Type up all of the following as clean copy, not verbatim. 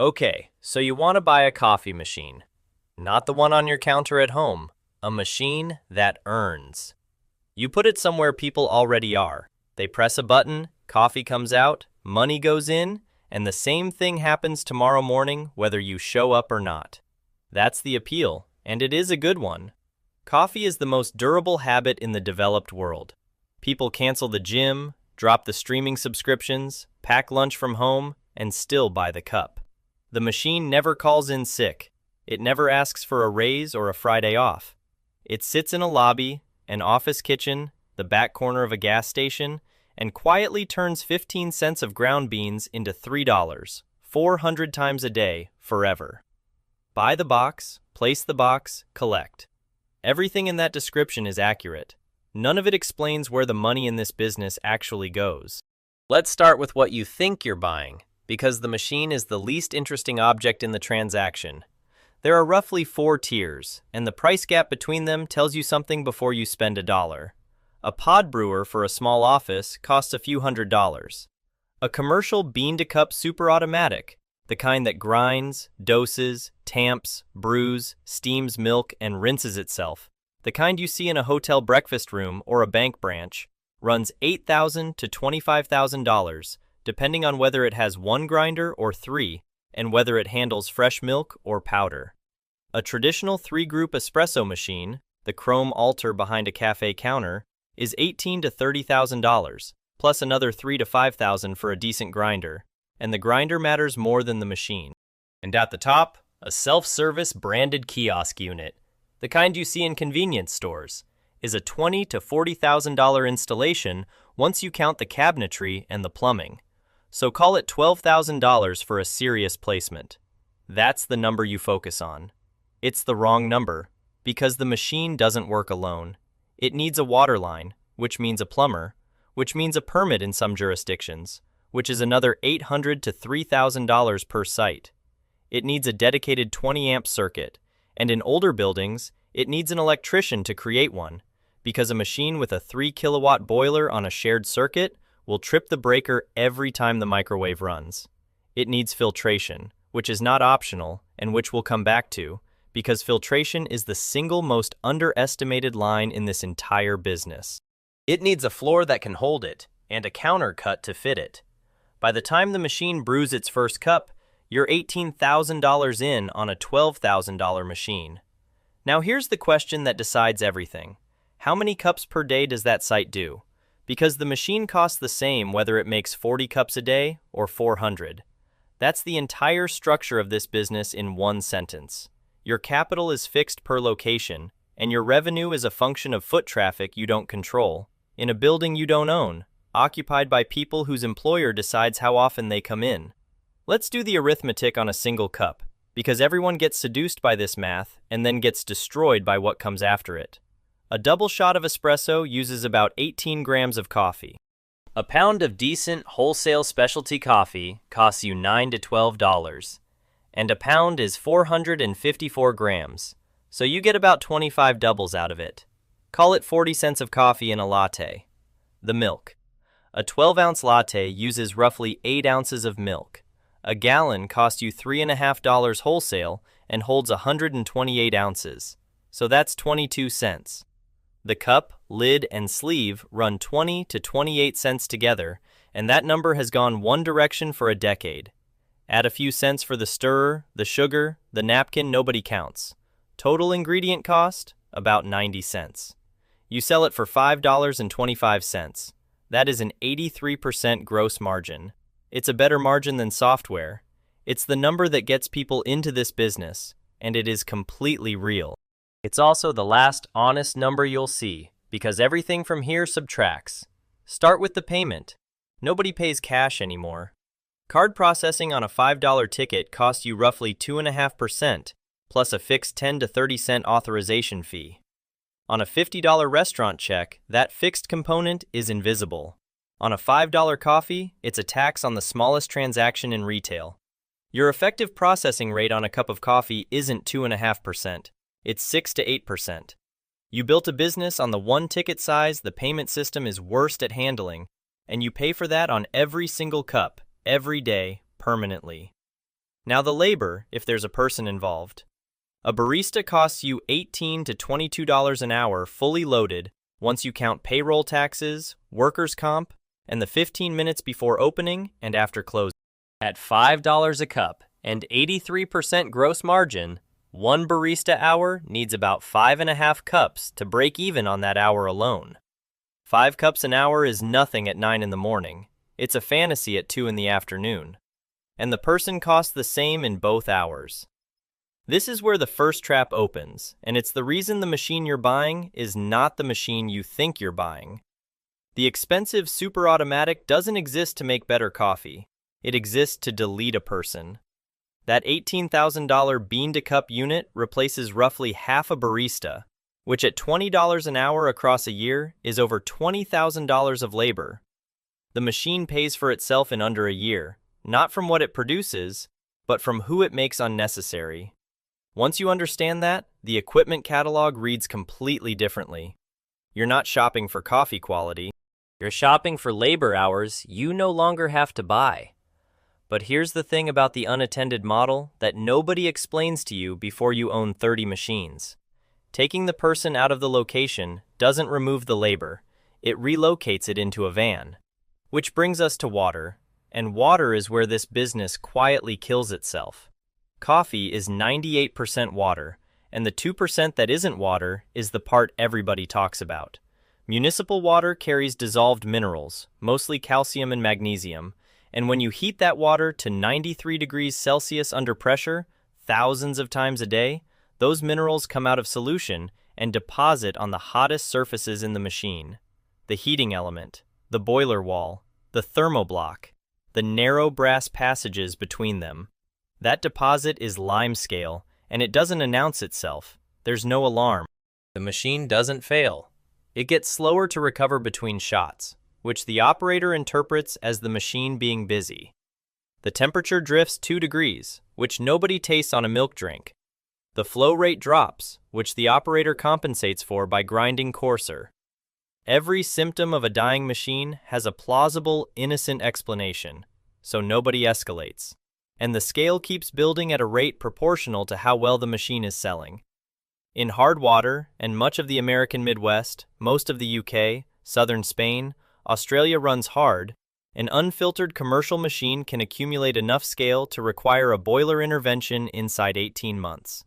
Okay, so you want to buy a coffee machine. Not the one on your counter at home, a machine that earns. You put it somewhere people already are. They press a button, coffee comes out, money goes in, and the same thing happens tomorrow morning whether you show up or not. That's the appeal, and it is a good one. Coffee is the most durable habit in the developed world. People cancel the gym, drop the streaming subscriptions, pack lunch from home, and still buy the cup. The machine never calls in sick. It never asks for a raise or a Friday off. It sits in a lobby, an office kitchen, the back corner of a gas station, and quietly turns 15 cents of ground beans into $3, 400 times a day, forever. Buy the box, place the box, collect. Everything in that description is accurate. None of it explains where the money in this business actually goes. Let's start with what you think you're buying, because the machine is the least interesting object in the transaction. There are roughly 4 tiers, and the price gap between them tells you something before you spend $1. A pod brewer for a small office costs a few $100s. A commercial bean-to-cup super automatic, the kind that grinds, doses, tamps, brews, steams milk, and rinses itself, the kind you see in a hotel breakfast room or a bank branch, runs $8,000 to $25,000, depending on whether it has 1 grinder or 3, and whether it handles fresh milk or powder. A traditional 3-group espresso machine, the chrome altar behind a cafe counter, is $18,000 to $30,000, plus another $3,000 to $5,000 for a decent grinder, and the grinder matters more than the machine. And at the top, a self-service branded kiosk unit, the kind you see in convenience stores, is a $20,000 to $40,000 installation once you count the cabinetry and the plumbing. So call it $12,000 for a serious placement. That's the number you focus on. It's the wrong number, because the machine doesn't work alone. It needs a water line, which means a plumber, which means a permit in some jurisdictions, which is another $800 to $3,000 per site. It needs a dedicated 20-amp circuit, and in older buildings, it needs an electrician to create one, because a machine with a 3-kilowatt boiler on a shared circuit will trip the breaker every time the microwave runs. It needs filtration, which is not optional and which we'll come back to, because filtration is the single most underestimated line in this entire business. It needs a floor that can hold it and a counter cut to fit it. By the time the machine brews its first cup, you're $18,000 in on a $12,000 machine. Now here's the question that decides everything. How many cups per day does that site do? Because the machine costs the same whether it makes 40 cups a day or 400. That's the entire structure of this business in one sentence. Your capital is fixed per location, and your revenue is a function of foot traffic you don't control, in a building you don't own, occupied by people whose employer decides how often they come in. Let's do the arithmetic on a single cup, because everyone gets seduced by this math and then gets destroyed by what comes after it. A double shot of espresso uses about 18 grams of coffee. A pound of decent wholesale specialty coffee costs you $9 to $12, and a pound is 454 grams, so you get about 25 doubles out of it. Call it 40 cents of coffee in a latte. The milk. A 12-ounce latte uses roughly 8 ounces of milk. A gallon costs you $3.50 wholesale and holds 128 ounces, so that's 22 cents. The cup, lid, and sleeve run 20 to 28 cents together, and that number has gone one direction for a decade. Add a few cents for the stirrer, the sugar, the napkin, nobody counts. Total ingredient cost, about 90 cents. You sell it for $5.25. That is an 83% gross margin. It's a better margin than software. It's the number that gets people into this business, and it is completely real. It's also the last honest number you'll see, because everything from here subtracts. Start with the payment. Nobody pays cash anymore. Card processing on a $5 ticket costs you roughly 2.5%, plus a fixed 10 to 30 cent authorization fee. On a $50 restaurant check, that fixed component is invisible. On a $5 coffee, it's a tax on the smallest transaction in retail. Your effective processing rate on a cup of coffee isn't 2.5%. It's 6 to 8%. You built a business on the one ticket size the payment system is worst at handling, and you pay for that on every single cup, every day, permanently. Now the labor, if there's a person involved. A barista costs you $18 to $22 an hour fully loaded once you count payroll taxes, workers' comp, and the 15 minutes before opening and after closing. At $5 a cup and 83% gross margin, one barista hour needs about 5.5 cups to break even on that hour alone. 5 cups an hour is nothing at 9 in the morning. It's a fantasy at 2 in the afternoon. And the person costs the same in both hours. This is where the first trap opens, and it's the reason the machine you're buying is not the machine you think you're buying. The expensive super automatic doesn't exist to make better coffee. It exists to delete a person. That $18,000 bean-to-cup unit replaces roughly half a barista, which at $20 an hour across a year is over $20,000 of labor. The machine pays for itself in under a year, not from what it produces, but from who it makes unnecessary. Once you understand that, the equipment catalog reads completely differently. You're not shopping for coffee quality. You're shopping for labor hours you no longer have to buy. But here's the thing about the unattended model that nobody explains to you before you own 30 machines. Taking the person out of the location doesn't remove the labor. It relocates it into a van. Which brings us to water. And water is where this business quietly kills itself. Coffee is 98% water, and the 2% that isn't water is the part everybody talks about. Municipal water carries dissolved minerals, mostly calcium and magnesium, and when you heat that water to 93 degrees Celsius under pressure, thousands of times a day, those minerals come out of solution and deposit on the hottest surfaces in the machine. The heating element, the boiler wall, the thermoblock, the narrow brass passages between them. That deposit is limescale, and it doesn't announce itself. There's no alarm. The machine doesn't fail. It gets slower to recover between shots, which the operator interprets as the machine being busy. The temperature drifts 2 degrees, which nobody tastes on a milk drink. The flow rate drops, which the operator compensates for by grinding coarser. Every symptom of a dying machine has a plausible, innocent explanation, so nobody escalates. And the scale keeps building at a rate proportional to how well the machine is selling. In hard water and much of the American Midwest, most of the UK, southern Spain, Australia runs hard, an unfiltered commercial machine can accumulate enough scale to require a boiler intervention inside 18 months.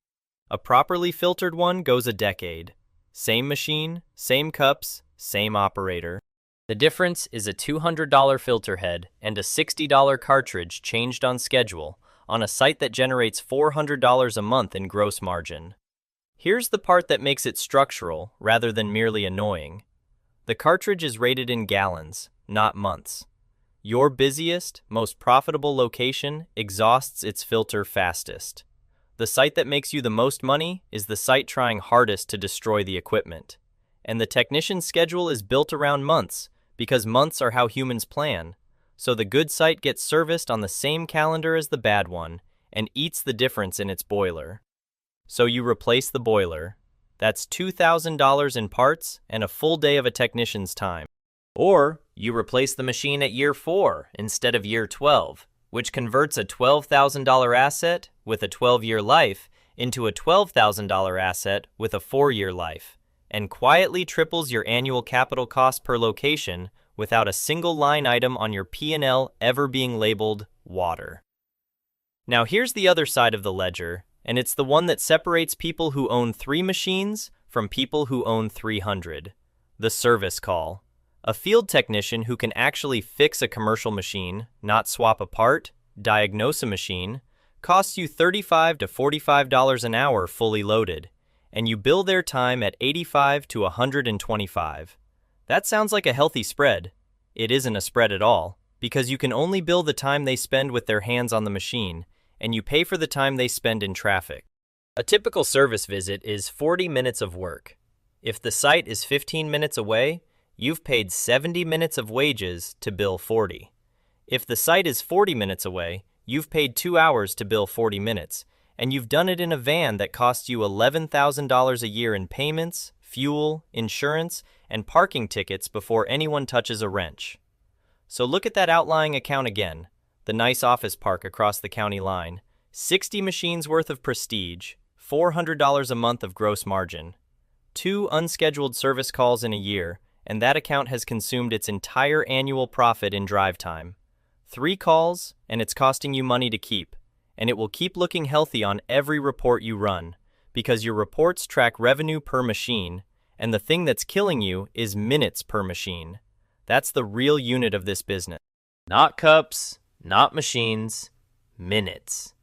A properly filtered one goes a decade. Same machine, same cups, same operator. The difference is a $200 filter head and a $60 cartridge changed on schedule on a site that generates $400 a month in gross margin. Here's the part that makes it structural rather than merely annoying. The cartridge is rated in gallons, not months. Your busiest, most profitable location exhausts its filter fastest. The site that makes you the most money is the site trying hardest to destroy the equipment. And the technician's schedule is built around months, because months are how humans plan. So the good site gets serviced on the same calendar as the bad one and eats the difference in its boiler. So you replace the boiler. That's $2,000 in parts and a full day of a technician's time. Or you replace the machine at year 4 instead of year 12, which converts a $12,000 asset with a 12-year life into a $12,000 asset with a 4-year life, and quietly triples your annual capital cost per location without a single line item on your P&L ever being labeled water. Now here's the other side of the ledger, and it's the one that separates people who own 3 machines from people who own 300. The service call. A field technician who can actually fix a commercial machine, not swap a part, diagnose a machine, costs you $35 to $45 an hour fully loaded, and you bill their time at $85 to $125. That sounds like a healthy spread. It isn't a spread at all, because you can only bill the time they spend with their hands on the machine, and you pay for the time they spend in traffic. A typical service visit is 40 minutes of work. If the site is 15 minutes away, you've paid 70 minutes of wages to bill 40. If the site is 40 minutes away, you've paid 2 hours to bill 40 minutes, and you've done it in a van that costs you $11,000 a year in payments, fuel, insurance, and parking tickets before anyone touches a wrench. So look at that outlying account again, the nice office park across the county line. 60 machines worth of prestige, $400 a month of gross margin, 2 unscheduled service calls in a year, and that account has consumed its entire annual profit in drive time. 3 calls, and it's costing you money to keep, and it will keep looking healthy on every report you run, because your reports track revenue per machine, and the thing that's killing you is minutes per machine. That's the real unit of this business. Not cups, not machines, minutes.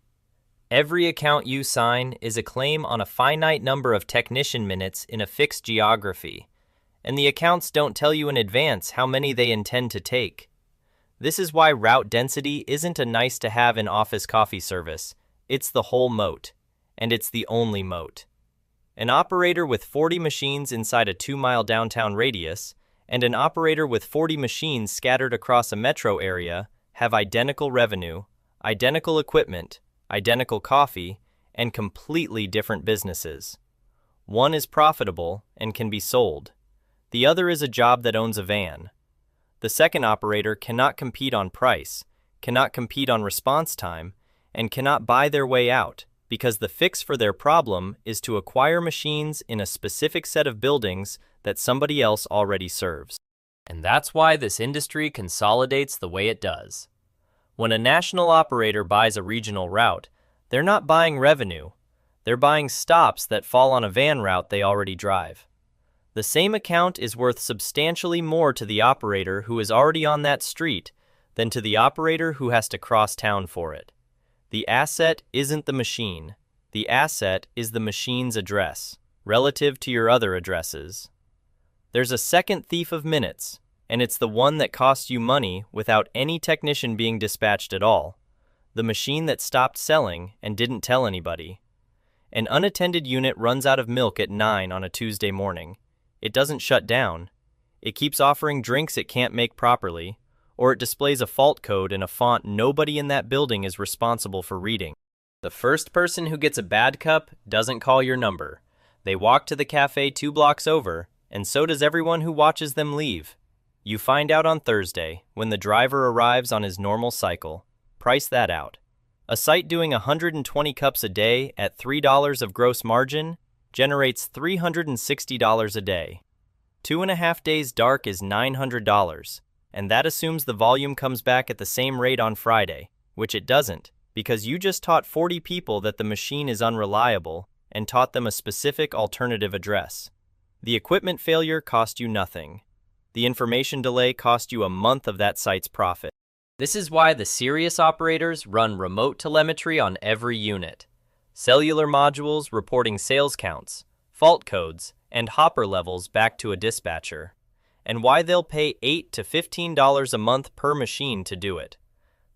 Every account you sign is a claim on a finite number of technician minutes in a fixed geography, and the accounts don't tell you in advance how many they intend to take. This is why route density isn't a nice-to-have in office coffee service. It's the whole moat, and it's the only moat. An operator with 40 machines inside a 2-mile downtown radius and an operator with 40 machines scattered across a metro area have identical revenue, identical equipment, identical coffee, and completely different businesses. One is profitable and can be sold. The other is a job that owns a van. The second operator cannot compete on price, cannot compete on response time, and cannot buy their way out because the fix for their problem is to acquire machines in a specific set of buildings that somebody else already serves. And that's why this industry consolidates the way it does. When a national operator buys a regional route, they're not buying revenue. They're buying stops that fall on a van route they already drive. The same account is worth substantially more to the operator who is already on that street than to the operator who has to cross town for it. The asset isn't the machine. The asset is the machine's address, relative to your other addresses. There's a second thief of minutes, and it's the one that costs you money without any technician being dispatched at all. The machine that stopped selling and didn't tell anybody. An unattended unit runs out of milk at 9 on a Tuesday morning. It doesn't shut down. It keeps offering drinks it can't make properly, or it displays a fault code in a font nobody in that building is responsible for reading. The first person who gets a bad cup doesn't call your number. They walk to the cafe 2 blocks over, and so does everyone who watches them leave. You find out on Thursday, when the driver arrives on his normal cycle. Price that out. A site doing 120 cups a day at $3 of gross margin generates $360 a day. 2.5 days dark is $900, and that assumes the volume comes back at the same rate on Friday, which it doesn't, because you just taught 40 people that the machine is unreliable and taught them a specific alternative address. The equipment failure cost you nothing. The information delay cost you a month of that site's profit. This is why the serious operators run remote telemetry on every unit. Cellular modules reporting sales counts, fault codes, and hopper levels back to a dispatcher, and why they'll pay $8 to $15 a month per machine to do it.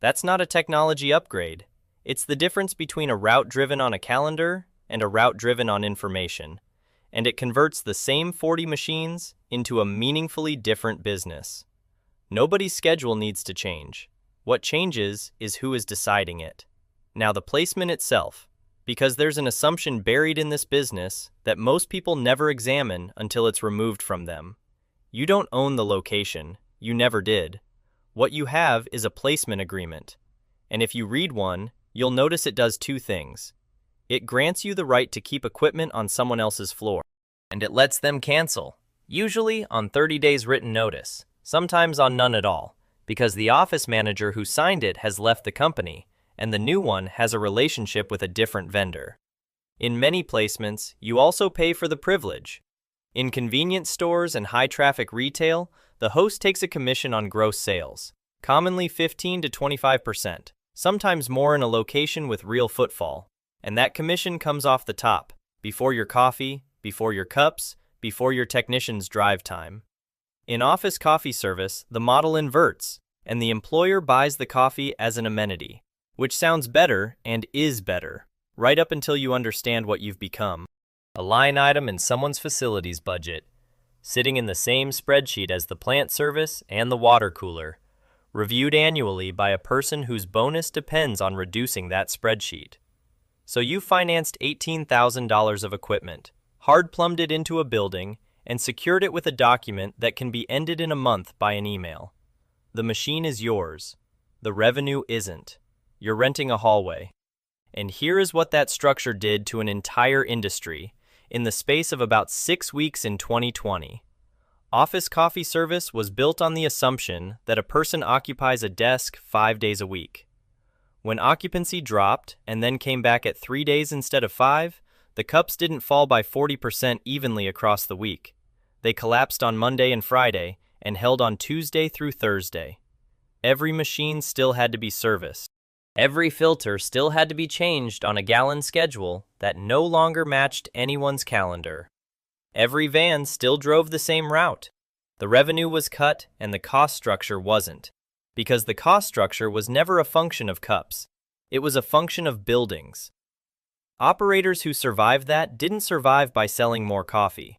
That's not a technology upgrade. It's the difference between a route driven on a calendar and a route driven on information, and it converts the same 40 machines into a meaningfully different business. Nobody's schedule needs to change. What changes is who is deciding it. Now the placement itself, because there's an assumption buried in this business that most people never examine until it's removed from them. You don't own the location. You never did. What you have is a placement agreement. And if you read one, you'll notice it does 2 things. It grants you the right to keep equipment on someone else's floor, and it lets them cancel, usually on 30 days written notice, sometimes on none at all, because the office manager who signed it has left the company, and the new one has a relationship with a different vendor. In many placements, you also pay for the privilege. In convenience stores and high-traffic retail, the host takes a commission on gross sales, commonly 15 to 25%, sometimes more in a location with real footfall, and that commission comes off the top, before your coffee, before your cups, before your technician's drive time. In office coffee service, the model inverts, and the employer buys the coffee as an amenity, which sounds better and is better, right up until you understand what you've become. A line item in someone's facilities budget, sitting in the same spreadsheet as the plant service and the water cooler, reviewed annually by a person whose bonus depends on reducing that spreadsheet. So you financed $18,000 of equipment, hard-plumbed it into a building, and secured it with a document that can be ended in a month by an email. The machine is yours. The revenue isn't. You're renting a hallway. And here is what that structure did to an entire industry in the space of about 6 weeks in 2020. Office coffee service was built on the assumption that a person occupies a desk 5 days a week. When occupancy dropped and then came back at 3 days instead of 5, the cups didn't fall by 40% evenly across the week. They collapsed on Monday and Friday and held on Tuesday through Thursday. Every machine still had to be serviced. Every filter still had to be changed on a gallon schedule that no longer matched anyone's calendar. Every van still drove the same route. The revenue was cut and the cost structure wasn't, because the cost structure was never a function of cups. It was a function of buildings. Operators who survived that didn't survive by selling more coffee.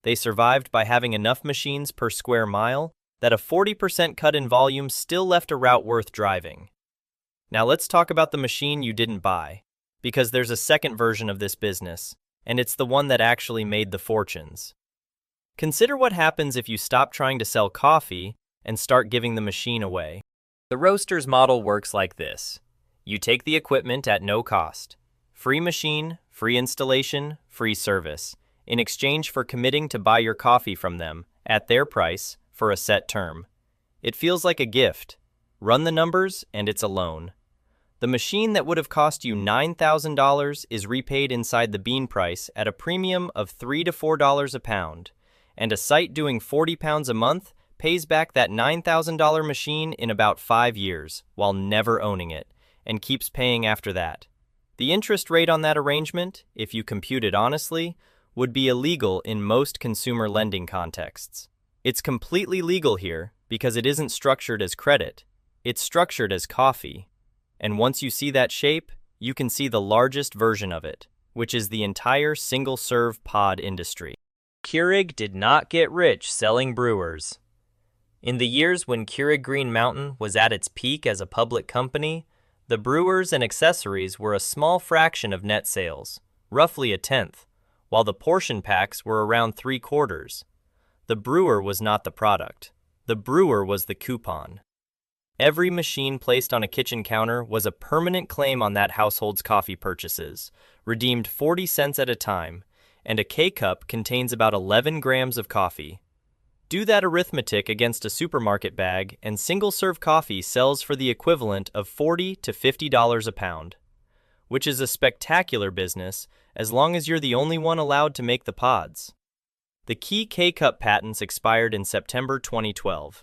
They survived by having enough machines per square mile that a 40% cut in volume still left a route worth driving. Now let's talk about the machine you didn't buy, because there's a second version of this business, and it's the one that actually made the fortunes. Consider what happens if you stop trying to sell coffee and start giving the machine away. The roaster's model works like this. You take the equipment at no cost. Free machine, free installation, free service, in exchange for committing to buy your coffee from them at their price for a set term. It feels like a gift. Run the numbers and it's a loan. The machine that would have cost you $9,000 is repaid inside the bean price at a premium of $3 to $4 a pound, and a site doing 40 pounds a month pays back that $9,000 machine in about 5 years while never owning it, and keeps paying after that. The interest rate on that arrangement, if you compute it honestly, would be illegal in most consumer lending contexts. It's completely legal here because it isn't structured as credit. It's structured as coffee. And once you see that shape, you can see the largest version of it, which is the entire single-serve pod industry. Keurig did not get rich selling brewers. In the years when Keurig Green Mountain was at its peak as a public company, the brewers and accessories were a small fraction of net sales, roughly a tenth, while the portion packs were around 3/4. The brewer was not the product. The brewer was the coupon. Every machine placed on a kitchen counter was a permanent claim on that household's coffee purchases, redeemed 40 cents at a time, and a K-cup contains about 11 grams of coffee. Do that arithmetic against a supermarket bag, and single-serve coffee sells for the equivalent of $40 to $50 a pound, which is a spectacular business as long as you're the only one allowed to make the pods. The key K-cup patents expired in September 2012.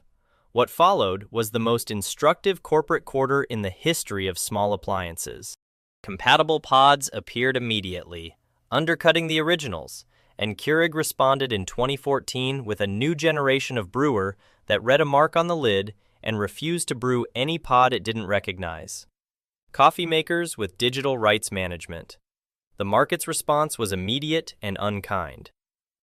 What followed was the most instructive corporate quarter in the history of small appliances. Compatible pods appeared immediately, undercutting the originals, and Keurig responded in 2014 with a new generation of brewer that read a mark on the lid and refused to brew any pod it didn't recognize. Coffee makers with digital rights management. The market's response was immediate and unkind.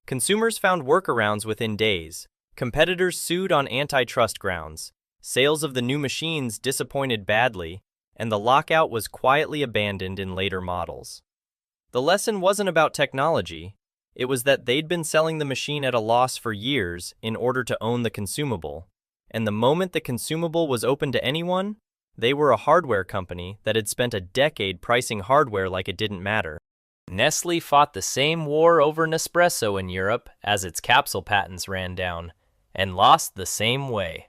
Consumers found workarounds within days. Competitors sued on antitrust grounds. Sales of the new machines disappointed badly, and the lockout was quietly abandoned in later models. The lesson wasn't about technology. It was that they'd been selling the machine at a loss for years in order to own the consumable, and the moment the consumable was open to anyone, they were a hardware company that had spent a decade pricing hardware like it didn't matter. Nestle fought the same war over Nespresso in Europe as its capsule patents ran down, and lost the same way.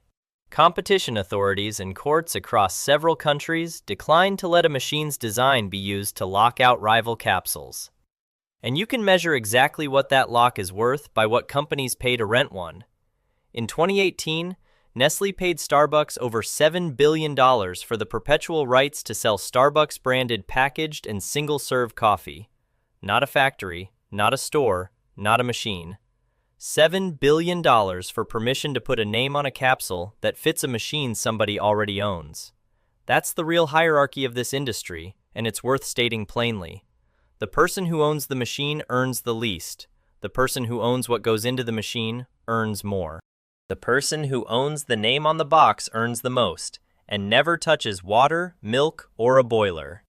Competition authorities and courts across several countries declined to let a machine's design be used to lock out rival capsules. And you can measure exactly what that lock is worth by what companies pay to rent one. In 2018, Nestle paid Starbucks over $7 billion for the perpetual rights to sell Starbucks-branded packaged and single-serve coffee. Not a factory, not a store, not a machine. $7 billion for permission to put a name on a capsule that fits a machine somebody already owns. That's the real hierarchy of this industry, and it's worth stating plainly. The person who owns the machine earns the least. The person who owns what goes into the machine earns more. The person who owns the name on the box earns the most, and never touches water, milk, or a boiler.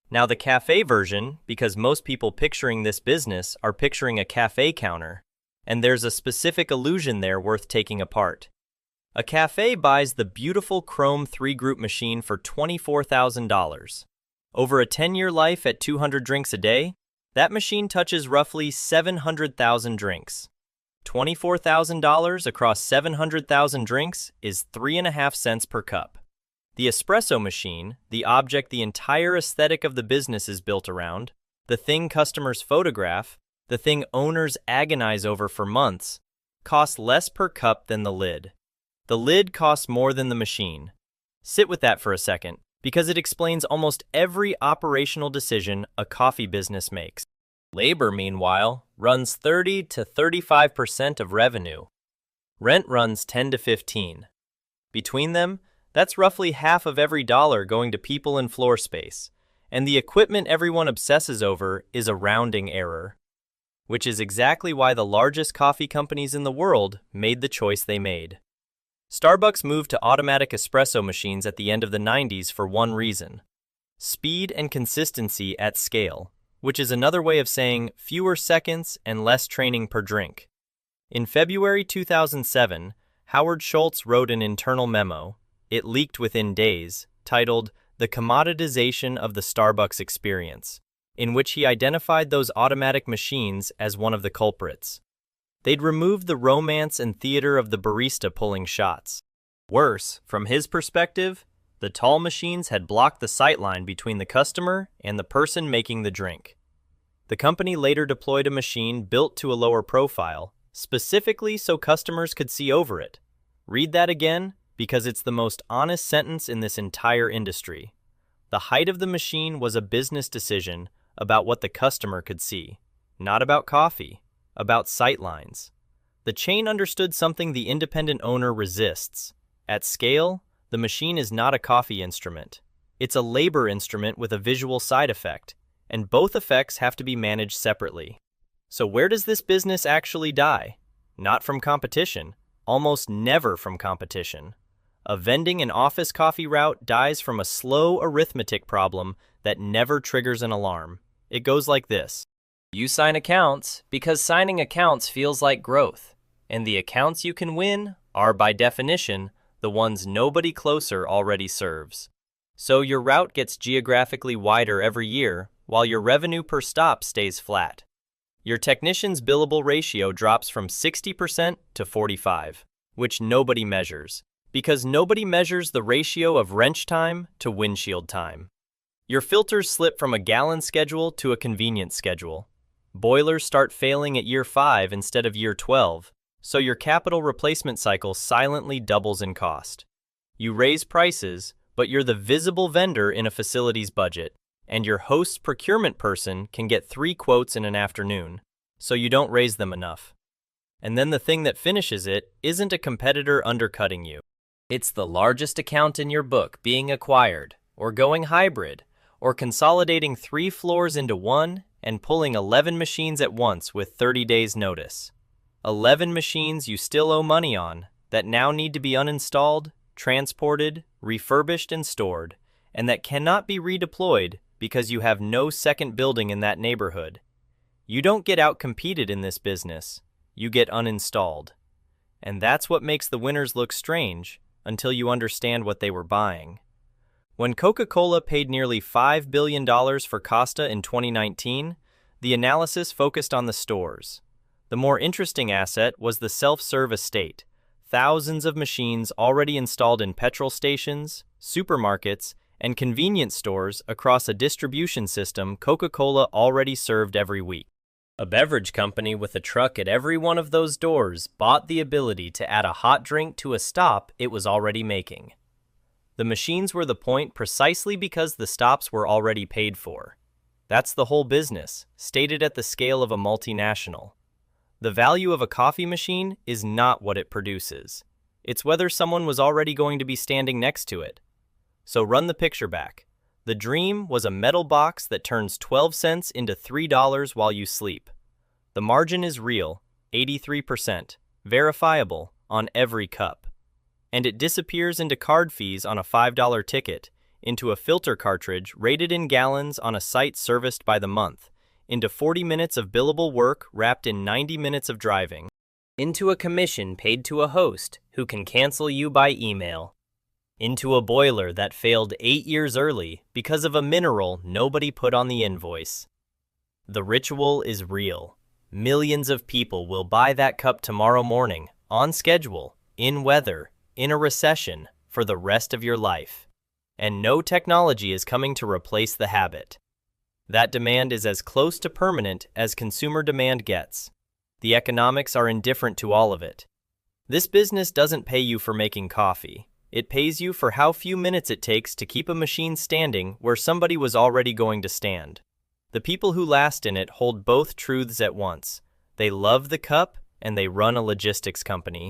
Now the cafe version, because most people picturing this business are picturing a cafe counter, and there's a specific illusion there worth taking apart. A cafe buys the beautiful chrome 3-group machine for $24,000. Over a 10-year life at 200 drinks a day, that machine touches roughly 700,000 drinks. $24,000 across 700,000 drinks is 3.5 cents per cup. The espresso machine, the object the entire aesthetic of the business is built around, the thing customers photograph, the thing owners agonize over for months, costs less per cup than the lid. The lid costs more than the machine. Sit with that for a second, because it explains almost every operational decision a coffee business makes. Labor, meanwhile, runs 30 to 35% of revenue. Rent runs 10 to 15. Between them, that's roughly half of every dollar going to people and floor space, and the equipment everyone obsesses over is a rounding error, which is exactly why the largest coffee companies in the world made the choice they made. Starbucks moved to automatic espresso machines at the end of the 90s for one reason: speed and consistency at scale, which is another way of saying fewer seconds and less training per drink. In February 2007, Howard Schultz wrote an internal memo. It leaked within days, titled "The Commoditization of the Starbucks Experience," in which he identified those automatic machines as one of the culprits. They'd removed the romance and theater of the barista pulling shots. Worse, from his perspective, the tall machines had blocked the sightline between the customer and the person making the drink. The company later deployed a machine built to a lower profile, specifically so customers could see over it. Read that again, because it's the most honest sentence in this entire industry. The height of the machine was a business decision about what the customer could see, not about coffee, about sightlines. The chain understood something the independent owner resists. At scale, the machine is not a coffee instrument. It's a labor instrument with a visual side effect, and both effects have to be managed separately. So where does this business actually die? Not from competition, almost never from competition. A vending and office coffee route dies from a slow arithmetic problem that never triggers an alarm. It goes like this. You sign accounts because signing accounts feels like growth, and the accounts you can win are, by definition, the ones nobody closer already serves. So your route gets geographically wider every year, while your revenue per stop stays flat. Your technician's billable ratio drops from 60% to 45%, which nobody measures, because nobody measures the ratio of wrench time to windshield time. Your filters slip from a gallon schedule to a convenience schedule. Boilers start failing at year 5 instead of year 12, so your capital replacement cycle silently doubles in cost. You raise prices, but you're the visible vendor in a facility's budget, and your host's procurement person can get 3 quotes in an afternoon, so you don't raise them enough. And then the thing that finishes it isn't a competitor undercutting you. It's the largest account in your book being acquired, or going hybrid, or consolidating 3 floors into one and pulling 11 machines at once with 30 days notice. 11 machines you still owe money on that now need to be uninstalled, transported, refurbished, and stored, and that cannot be redeployed because you have no second building in that neighborhood. You don't get outcompeted in this business, you get uninstalled. And that's what makes the winners look strange until you understand what they were buying. When Coca-Cola paid nearly $5 billion for Costa in 2019, the analysis focused on the stores. The more interesting asset was the self-serve estate, thousands of machines already installed in petrol stations, supermarkets, and convenience stores across a distribution system Coca-Cola already served every week. A beverage company with a truck at every one of those doors bought the ability to add a hot drink to a stop it was already making. The machines were the point precisely because the stops were already paid for. That's the whole business, stated at the scale of a multinational. The value of a coffee machine is not what it produces. It's whether someone was already going to be standing next to it. So run the picture back. The dream was a metal box that turns 12 cents into $3 while you sleep. The margin is real, 83%, verifiable on every cup. And it disappears into card fees on a $5 ticket, into a filter cartridge rated in gallons on a site serviced by the month, into 40 minutes of billable work wrapped in 90 minutes of driving, into a commission paid to a host who can cancel you by email. into a boiler that failed 8 years early because of a mineral nobody put on the invoice. The ritual is real. Millions of people will buy that cup tomorrow morning, on schedule, in weather, in a recession, for the rest of your life. And no technology is coming to replace the habit. That demand is as close to permanent as consumer demand gets. The economics are indifferent to all of it. This business doesn't pay you for making coffee. It pays you for how few minutes it takes to keep a machine standing where somebody was already going to stand. The people who last in it hold both truths at once. They love the cup and they run a logistics company.